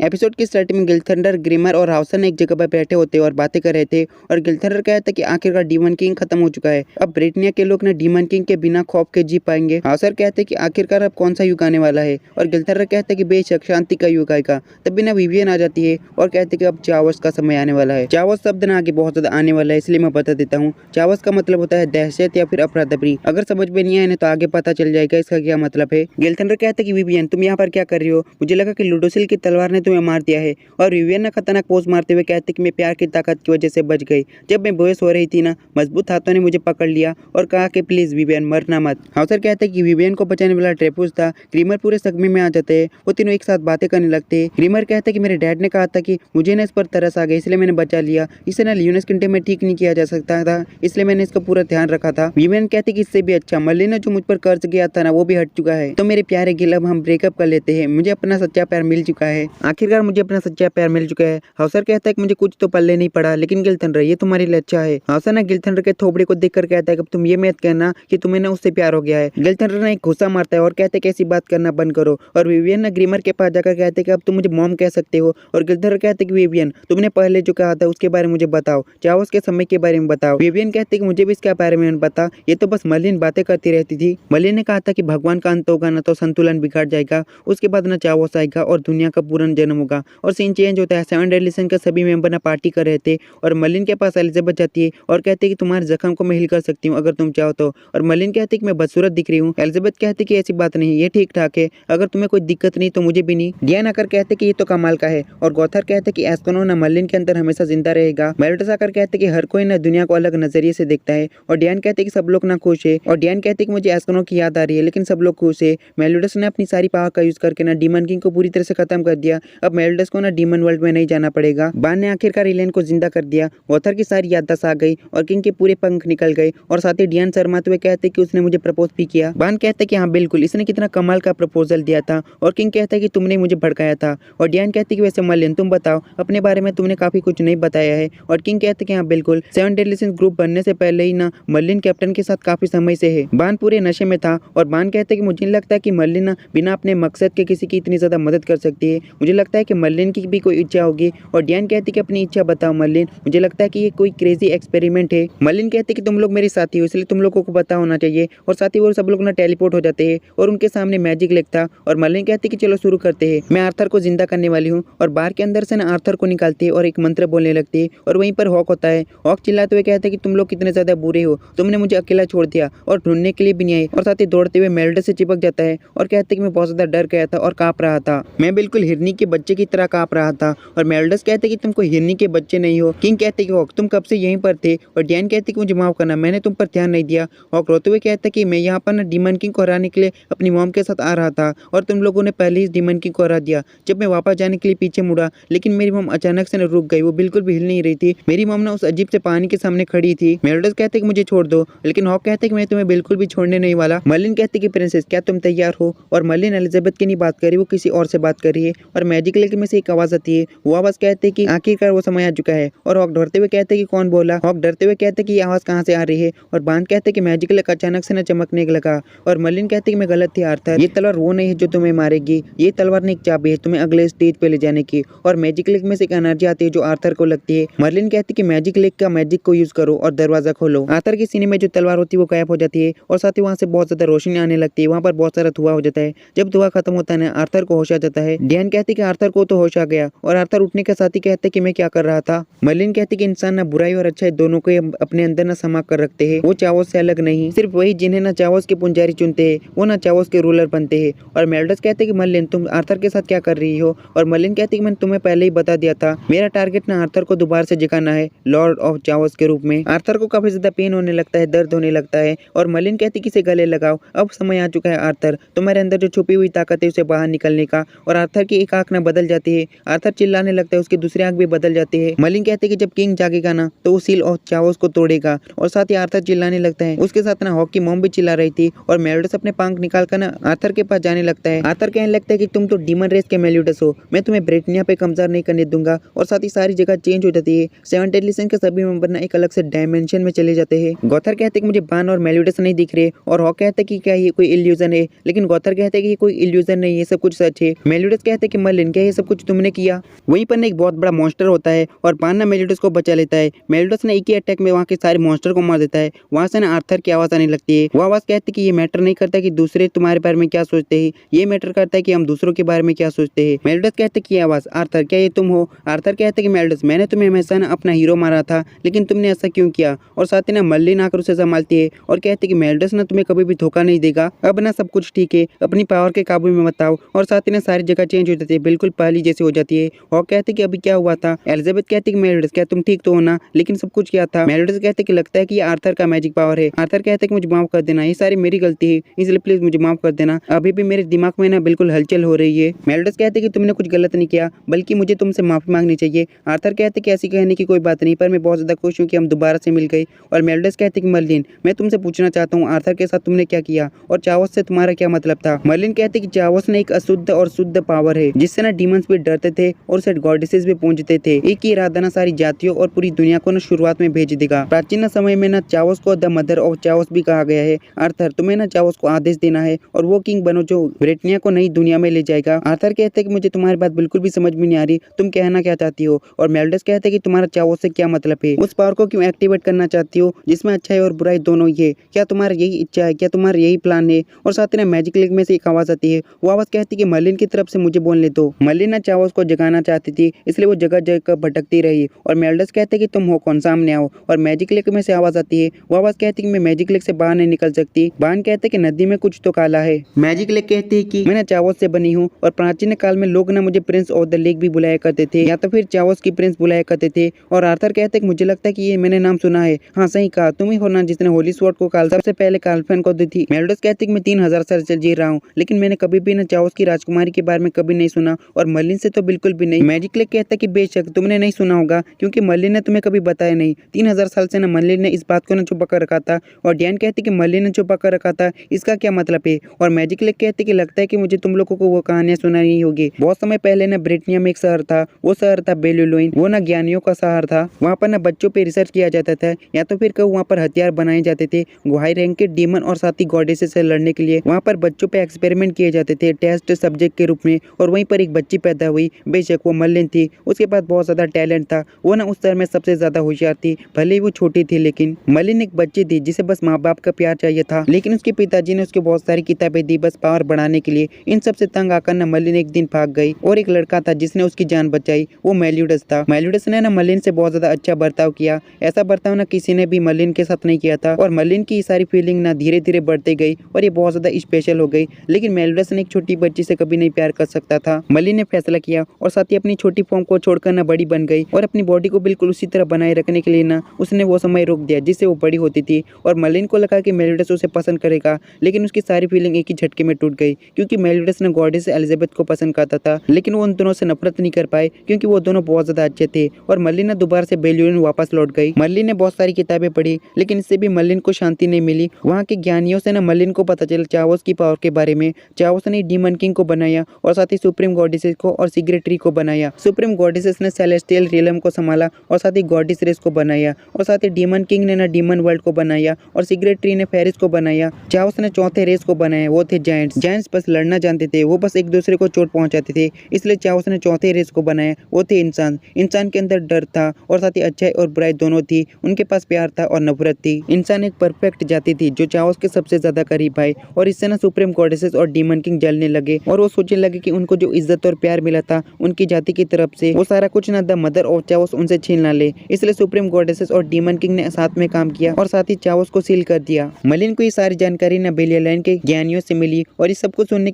Episode की starting में गिलथंडर, ग्रिमर और हाउसन एक जगह पर बैठे होते और बातें कर रहे थे और गिलथंडर कहता है कि आखिरकार डीमन किंग खत्म हो चुका है। अब ब्रिटानिया के लोग ने डीमन किंग के बिना खौफ के जी पाएंगे। हाउसर कहते हैं कि आखिरकार अब कौन सा युग आने वाला है और गिलथंडर कहता है कि बेशक शांति का युग आएगा। तभी ना विवियन आ जाती है और कहते हैं कि अब चावस का समय आने वाला है। चावस शब्द ना आगे बहुत ज्यादा आने वाला है, इसलिए मैं बता देता हूँ। चावस का मतलब होता है दहशत या फिर अफरा-तफरी। अगर समझ में नहीं आया तो आगे पता चल जाएगा इसका क्या मतलब है। गिलथंडर कहता है कि विवियन तुम यहाँ पर क्या कर रही हो? मुझे लगा कि लुडोसिल की तलवार ने तुम्हें मार दिया है। और विवियन ने खतरनाक पोज मारते हुए कहते कि मैं प्यार की ताकत की वजह से बच गई। जब मैं बेहोश हो रही थी ना, मजबूत हाथों ने मुझे पकड़ लिया और कहा कि प्लीज विवियन मरना मत। हाउसर कहते हैं कि विवियन को बचाने वाला ट्रेपुस था। ग्रिमर पूरे सदमे में आ जाते हैं। वो तीनों एक साथ बातें करने लगते हैं। ग्रिमर कहता है कि मेरे डैड ने कहा था कि मुझे ना इस पर तरस आ गया, इसलिए मैंने बचा लिया। इसे ना ल्यूनस किंटे में ठीक नहीं किया जा सकता था, इसलिए मैंने इसका पूरा ध्यान रखा था। विवियन कहते कि इससे भी अच्छा मर्लिन ने जो मुझ पर कर्ज किया था ना, वो भी हट चुका है। तो मेरे प्यारे गिल, अब हम ब्रेकअप कर लेते हैं। मुझे अपना सच्चा प्यार मिल चुका है। आखिरकार मुझे अपना सच्चा प्यार मिल चुका है। हाउसर कहता है कि मुझे कुछ तो पल्ले नहीं पड़ा, लेकिन गिलथंडर ये तुम्हारे लिए अच्छा है। हाउसर ना गिलथंडर के थोबड़े को देखकर कहता है कि तुम ये मत कहना कि तुम्हें ना उससे प्यार हो गया है। गिलथंडर ने एक गुस्सा मारता है और कहते हैं कि ऐसी बात करना बंद करो। और विवियन ना ग्रिमर के पास जाकर कहते हैं कि अब तुम मुझे मॉम कह सकते हो। और गिलथंडर कहते हैं कि विवियन तुमने पहले जो कहा था उसके बारे में मुझे बताओ, चावस के समय के बारे में बताओ। विवियन कहते हैं कि मुझे भी इसके बारे में बता, ये तो बस मर्लिन बातें करती रहती थी। मर्लिन ने कहा था कि भगवान का अंत होगा ना तो संतुलन बिगड़ जाएगा, उसके बाद ना चावस आएगा और दुनिया का पुनर्जन्म होगा। और सीन चेंज होता है। 7 डेडली सिंस का सभी मेंबर ना पार्टी कर रहे थे और मर्लिन के पास एलिजाबेथ जाती है और कहते हैं कि तुम्हारे जख्म को मैं हील कर सकती हूँ अगर तुम चाहो तो। और मर्लिन कहती है कि मैं बदसूरत दिख रही हूँ। एलिजाबेथ कहती है कि ऐसी बात नहीं, ये ठीक ठाक है, अगर तुम्हें कोई दिक्कत नहीं तो मुझे भी नहीं। डियान आकर कहते हैं कि ये तो कमाल का है। और गौथर कहते हैं कि एस्कोनो ना मर्लिन के अंदर हमेशा जिंदा रहेगा। मेलिडस आकर कहते हैं कि हर कोई ना दुनिया को अलग नजरिए से देखता है। और डियान कहते हैं कि सब लोग ना खुश है। और डियान कहते हैं कि मुझे एस्कोनो की याद आ रही है, लेकिन सब लोग खुश है। मेलिडस ने अपनी सारी पावर का यूज करके ना डीमन किंग को पूरी तरह से खत्म कर दिया। अब मेलिडस को ना डीमन वर्ल्ड में नहीं जाना पड़ेगा। बान ने आखिरकार इलेन को जिंदा कर दिया। गौथर की सारी याददाश्त आ गई और किंग के पूरे पंख निकल गए। और साथ ही डियान शर्माते हुए कहते कि उसने मुझे प्रपोज भी किया। बान कहते कि हाँ बिल्कुल, इसने कितना कमाल का प्रपोजल दिया था। और किंग कहता है कि तुमने मुझे भड़काया था। और डियान कहती कि वैसे मर्लिन तुम बताओ, अपने बारे में तुमने काफी कुछ नहीं बताया है। और किंग कहते कि हाँ बिल्कुल, 7 डेडली सिंस ग्रुप बनने से पहले ही ना मर्लिन कैप्टन के साथ काफी समय से है। बान पूरे नशे में था और बान कहते कि मुझे नहीं लगता है कि मर्लिन ना बिना अपने मकसद के किसी की इतनी ज्यादा मदद कर सकती है। मुझे लगता है कि मर्लिन की भी कोई इच्छा होगी। और डियान कहती कि अपनी इच्छा बताओ मर्लिन, मुझे लगता है कि ये कोई क्रेजी एक्सपेरिमेंट है। मर्लिन कहती कि तुम लोग मेरे साथी हो, इसलिए तुम लोगों को पता होना चाहिए। और साथ ही वो सब लोग ना टेलीपोर्ट हो जाते हैं और उनके सामने मैजिक लेक था। और मर्लिन कहती कि चलो शुरू करते हैं, मैं आर्थर को जिंदा करने वाली हूँ। और बार के अंदर से ना आर्थर को निकालती है और एक मंत्र बोलने लगती है। और वहीं पर हॉक होता है। हॉक चिल्लाते हुए कहते हैं कि तुम लोग कितने ज्यादा बुरे हो, तुमने मुझे अकेला छोड़ दिया और ढूंढने के लिए भी नहीं आए। और साथ ही दौड़ते हुए मेलिडस से चिपक जाता है और कहते कि मैं बहुत ज्यादा डर गया था और कांप रहा था, मैं बिल्कुल हिरनी के बच्चे की तरह कांप रहा था। और मेलिडस कहते कि तुम कोई हिरनी के बच्चे नहीं हो। किंग कहते कि हॉक तुम कब से यहीं पर थे। और डियान कहते कि मुझे माफ करना, मैंने तुम पर ध्यान नहीं दिया। हॉक रोते हुए कहता कि मैं यहाँ पर ना डीमन किंग को हराने के लिए अपनी मॉम के साथ आ रहा था और तुम लोगों ने पहले ही डीमन किंग को हरा दिया। जब मैं वापस जाने के लिए पीछे मुड़ा, लेकिन मेरी मॉम अचानक से रुक गई, वो बिल्कुल भी हिल नहीं रही थी। मेरी मॉम ना उस अजीब से पानी के सामने खड़ी थी। मेलिडस कहते कि मुझे छोड़ दो, लेकिन हॉक कहते कि मैं तुम्हें बिल्कुल भी छोड़ने नहीं वाला। मर्लिन कहती कि प्रिंसेस क्या तुम तैयार हो। और मर्लिन एलिजाबेथ की नहीं बात कर रही, वो किसी और से बात कर रही है। और मैजिक लेक में से एक आवाज आती है, वो आवाज कहते कि आखिरकार वो समय आ चुका है। और हॉक डरते हुए कहते कि कौन बोला। हॉक डरते हुए कहते कि ये आवाज कहाँ से आ रही है। और बान कहते कि मैजिक लेक अचानक से न चमकने लगा। और मर्लिन कहते कि मैं गलत थी आर्थर, ये तलवार वो नहीं है जो तुम्हें मारेगी, ये तलवार ने एक चाबी है तुम्हें अगले स्टेज पे ले जाने की। और मैजिक लेक में से एक एनर्जी आती है जो आर्थर को लगती है। मर्लिन कहती कि मैजिक लेक का मैजिक को यूज करो और दरवाजा खोलो। आर्थर के सीने में जो तलवार होती है वो गायब हो जाती है और साथ ही वहाँ से बहुत ज्यादा रोशनी आने लगती है। वहाँ पर बहुत सारा धुआं हो जाता है। जब धुआं खत्म होता है ना, आर्थर को होश आ जाता है। डियान कहती कि आर्थर को तो होश आ गया। और आर्थर उठने के साथ ही कहते कि मैं क्या कर रहा था। मर्लिन कहती कि इंसान ना बुराई और अच्छाई दोनों को अपने अंदर ना समा कर रखते हैं, वो चावस से अलग नहीं। सिर्फ वही जिन्हें ना चावस के पुजारी चुनते हैं वो ना चावस के रूलर बनते हैं। और मेलिडस कहते कि मर्लिन तुम आर्थर के साथ क्या कर रही हो। और मर्लिन कहती कि मैंने तुम्हें पहले ही बता दिया था, मेरा टारगेट ना आर्थर को दोबारा से जगाना है लॉर्ड ऑफ चावस के रूप में। आर्थर को काफी ज्यादा पेन होने लगता है, दर्द होने लगता है। और मर्लिन कहती कि इसे गले लगाओ, अब समय आ चुका है आर्थर, तुम्हारे अंदर जो छुपी हुई ताकत है उसे बाहर निकलने का। और आर्थर की एक आंख ना बदल जाती है। आर्थर चिल्लाने लगता है, उसकी दूसरी आंख भी बदल जाती है। मर्लिन कहते कि जब किंग जागेगा ना तो वो सील ऑफ चावस को तोड़ेगा। और साथ ही आर्थर चिल्लाने लगता है। उसके साथ ना हॉक की मॉम भी चिल्ला रही थी। और मेलिडस अपने पंख निकाल कर ना आर्थर के पास जाने लगता है। आर्थर कहने लगता है कि तुम तो डीमन रेस के मेलिडस हो, मैं तुम्हें ब्रिटानिया पे कब्जा नहीं करने दूंगा। और साथ ही सारी जगह चेंज हो जाती है। 7 डेडली सिंस के सभी मेंबर ना एक अलग से डायमेंशन में चले जाते हैं। गौथर कहते कि मुझे बान और मेलिडस नहीं दिख रहे। और हॉक कहता है कि क्या ये कोई इल्यूजन है, लेकिन गौथर कहते हैं कि ये कोई इल्यूजन नहीं है, सब कुछ सच है। मेलिडस कहते हैं कि मर्लिन क्या ये सब कुछ तुमने किया? वहीं पर ना एक बहुत बड़ा मॉन्स्टर होता है और पान ना मेलिडस को बचा लेता है। मेलिडस ने एक ही अटैक में वहाँ के सारे मॉन्स्टर को मार देता है। वहाँ से ना आर्थर की आवाज़ आने लगती है। वो आवाज़ कहती है कि ये मैटर नहीं करता कि दूसरे तुम्हारे बारे में क्या सोचते हैं, ये मैटर करता है कि हम दूसरों के बारे में क्या सोचते हैं। मेलिडस कहते कि ये आवाज़ आर्थर, क्या ये तुम हो? आर्थर कहते कि मेलिडस, मैंने तुम्हें हमेशा ना अपना हीरो मारा था, लेकिन तुमने ऐसा क्यों किया? और साथ ही ना मर्लिन आकर उसे संभालती है और कहते कि मेलिडस ना तुम्हें कभी भी धोखा नहीं देगा, अब ना सब कुछ ठीक है, अपनी पावर के काबू में मत आओ। और साथ ही ना सारी जगह चेंज हो जाती है, बिल्कुल पहली जैसी हो जाती है। और कहते कि अभी क्या हुआ था? एलिजाबेथ कहती कि मेलिडस, क्या तुम ठीक तो हो ना? लेकिन सब कुछ क्या था? मेलिडस कहते कि लगता है कि ये आर्थर का मैजिक पावर है। आर्थर कहते कि मुझे माफ कर देना, ये सारी मेरी गलती है, इसलिए प्लीज मुझे माफ कर देना, अभी भी मेरे दिमाग में ना बिल्कुल हलचल हो रही है। मेलिडस कहते कि तुमने कुछ गलत नहीं किया, बल्कि मुझे तुमसे माफी मांगनी चाहिए। आर्थर कहते कि ऐसी कहने की कोई बात नहीं, पर मैं बहुत ज्यादा खुश हूँ कि हम दोबारा से मिल गए। और मेलिडस कहते कि मर्लिन, मैं तुमसे पूछना चाहता हूँ आर्थर के साथ तुमने क्या किया, और चावस से तुम्हारा क्या मतलब था? मर्लिन कहते कि चावस ने एक अशुद्ध और शुद्ध पावर है, जिससे ना डीमंस भी डरते थे और उसे गॉडेसेस भी पूजते थे। एक ही इरादा ना सारी जातियों और पूरी दुनिया को ना शुरुआत में भेज देगा। प्राचीन समय में ना चावस को द मदर ऑफ चावस भी कहा गया है। आर्थर, तुम्हें ना चावस को आदेश देना है और वो किंग बनो जो ब्रिटेनिया को नई दुनिया में ले जाएगा। आर्थर कहते कि मुझे तुम्हारी बात बिल्कुल भी समझ में नहीं आ रही, तुम कहना क्या चाहती हो? और मेलिडस कहते कि तुम्हारा चावस से क्या मतलब है? उस पावर को क्यों एक्टिवेट करना चाहती हो जिसमें अच्छाई और बुराई दोनों ही है? क्या तुम्हारा यही इच्छा है? क्या तुम्हारा यही प्लान है? और साथ ही ना मैजिक लेक में से एक आवाज आती है। वो आवाज कहती है कि मर्लिन की तरफ से मुझे बोलने दो। मर्लिन ना चावस को जगाना चाहती थी, इसलिए वो जगह जगह भटकती रही। और मेलिडस कहते कि तुम हो कौन, सामने आओ। और मैजिक लेक में से आवाज आती है। वो आवाज कहती है कि मैं मैजिक लेक से बाहर नहीं निकल सकती। बान कहते कि नदी में कुछ तो काला है। मैजिक लेक कहती है कि मैं चावस से बनी हूँ, और प्राचीन काल में लोग ना मुझे प्रिंस ऑफ द लेक भी बुलाया करते थे, या तो फिर चावस की प्रिंस बुलाया करते थे। और आर्थर कहते कि मुझे लगता है कि ये मैंने नाम सुना है। हाँ सही कहा, तुम ही हो ना जिसने होली स्वॉर्ड को काल सबसे पहले कालफेन को दी थी। मेलिडस कहते कि मैं 3000 साल से जी रहा हूँ, लेकिन मैंने कभी भी ना चावस की राजकुमारी के बारे में कभी नहीं सुना, और मर्लिन से तो बिल्कुल भी नहीं। मैजिक लेक कहता कि बेशक तुमने नहीं सुना होगा, क्योंकि मर्लिन ने तुम्हें कभी बताया नहीं। 3000 साल से ना मर्लिन ने इस बात को ना छुपा कर रखा था। और डैन कहती कि मर्लिन ने छुपा कर रखा था, इसका क्या मतलब है? और मैजिक लेक कहती कि लगता है कि मुझे तुम लोगों को वो कहानियां सुनानी होगी। बहुत समय पहले ना ब्रिटेनिया में एक शहर था, वो शहर था बेलुलोइन। वो ना ज्ञानियों का शहर था। वहाँ पर ना बच्चों पे रिसर्च किया जाता था, या तो फिर वहाँ पर हथियार बनाए जाते थे हाई रैंक के डीमन और साथ ही गॉडेसेस से लड़ने के लिए। वहाँ पर बच्चों पे एक्सपेरिमेंट किए जाते थे टेस्ट सब्जेक्ट के रूप में। और वहीं पर एक बच्ची पैदा हुई, बेशक वो मर्लिन थी। उसके पास बहुत ज्यादा टैलेंट था, वो ना उस शहर में सबसे ज्यादा होशियार थी, भले ही वो छोटी थी। लेकिन मर्लिन एक बच्ची थी जिसे बस माँ बाप का प्यार चाहिए था, लेकिन उसके पिताजी ने उसको बहुत सारी किताबें दी बस पावर बढ़ाने के लिए। इन सब से तंग आकर ना मर्लिन एक दिन भाग गई, और एक लड़का था जिसने उसकी जान बचाई, वो मेलिडस था। मेलिडस ने ना मर्लिन से बहुत ज्यादा अच्छा बर्ताव किया। ऐसा बर्ताव ना किसी ने भी मर्लिन के साथ नहीं किया था। और मर्लिन की सारी फीलिंग ना धीरे धीरे बढ़ती गई, और ये बहुत ज्यादा स्पेशल हो गई। लेकिन मेलिडस ने एक छोटी बच्ची से कभी नहीं प्यार कर सकता था। मर्लिन ने फैसला किया, और साथ ही अपनी छोटी फॉर्म को छोड़कर ना बड़ी बन गई, और अपनी बॉडी को बिल्कुल उसी तरह बनाए रखने के लिए ना उसने वो समय रोक दिया जिससे वो बड़ी होती थी। और मर्लिन को लगा कि मेलिडस उसे पसंद करेगा, लेकिन उसकी सारी फीलिंग एक ही झटके में टूट गई, क्योंकि मेलिडस ने गॉडेस एलिजाबेथ को पसंद करता था। लेकिन वो उन दोनों से नफरत नहीं कर पाए, क्योंकि वो दोनों बहुत ज्यादा अच्छे थे। और मर्लिन ने दोबारा से बेलुलिन वापस लौट गई। मर्लिन ने बहुत सारी किताबें पढ़ी, लेकिन इससे भी मर्लिन को शांति नहीं मिली। वहाँ के ज्ञानियों से ना मर्लिन को पता चला चावस की पावर के बारे में। चावस ने डीमन किंग को बनाया, और साथ ही सुप्रीम गॉडेसेस को और सिग्रेटरी को बनाया। सुप्रीम गॉडेसेस ने सेलेस्टियल रियलम को संभाला, और साथ ही गॉडेस रेस को बनाया। और साथ ही डीमन किंग ने ना डीमन वर्ल्ड को बनाया, और सिग्रेटरी ने फेरिस को बनाया। चावस ने चौथे रेस को बनाया, वो थे जायंट्स। जायंट्स बस लड़ना जानते थे, वो बस एक दूसरे को चोट पहुंचाते थे, इसलिए चावस ने चौथे रेस को बनाया, वो थे इंसान। इंसान के अंदर डर था, और साथ ही अच्छाई और बुराई दोनों थी। उनके पास प्यार था और नफरत थी। इंसान एक परफेक्ट जाति थी जो चावस के सबसे ज्यादा करीब आए, और इससे ना सुप्रीम गॉडेसेस और डीमन किंग जलने लगे, और वो सोचने लगे कि उनको जो इज्जत और प्यार मिला था उनकी जाति की तरफ से, वो सारा कुछ ना द मदर ऑफ चावस उनसे छीन ना ले। इसलिए सुप्रीम गॉडेसेस और डीमन किंग ने साथ में काम किया, और साथ ही चावस को सील कर दिया। मर्लिन को ये सारी जानकारी ना बेलियलाइन के ज्ञानियों से मिली, और ये सब कुछ सुनने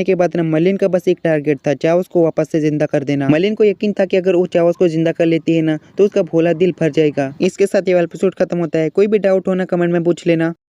के बाद ना मर्लिन का बस एक टारगेट था, चावस को वापस से जिंदा कर देना। मर्लिन को यकीन था कि अगर वो चावस को जिंदा कर लेती है ना, तो उसका भोला दिल भर जाएगा। इसके साथ ये एपिसोड खत्म होता है। कोई भी डाउट होना कमेंट में पूछ लेना।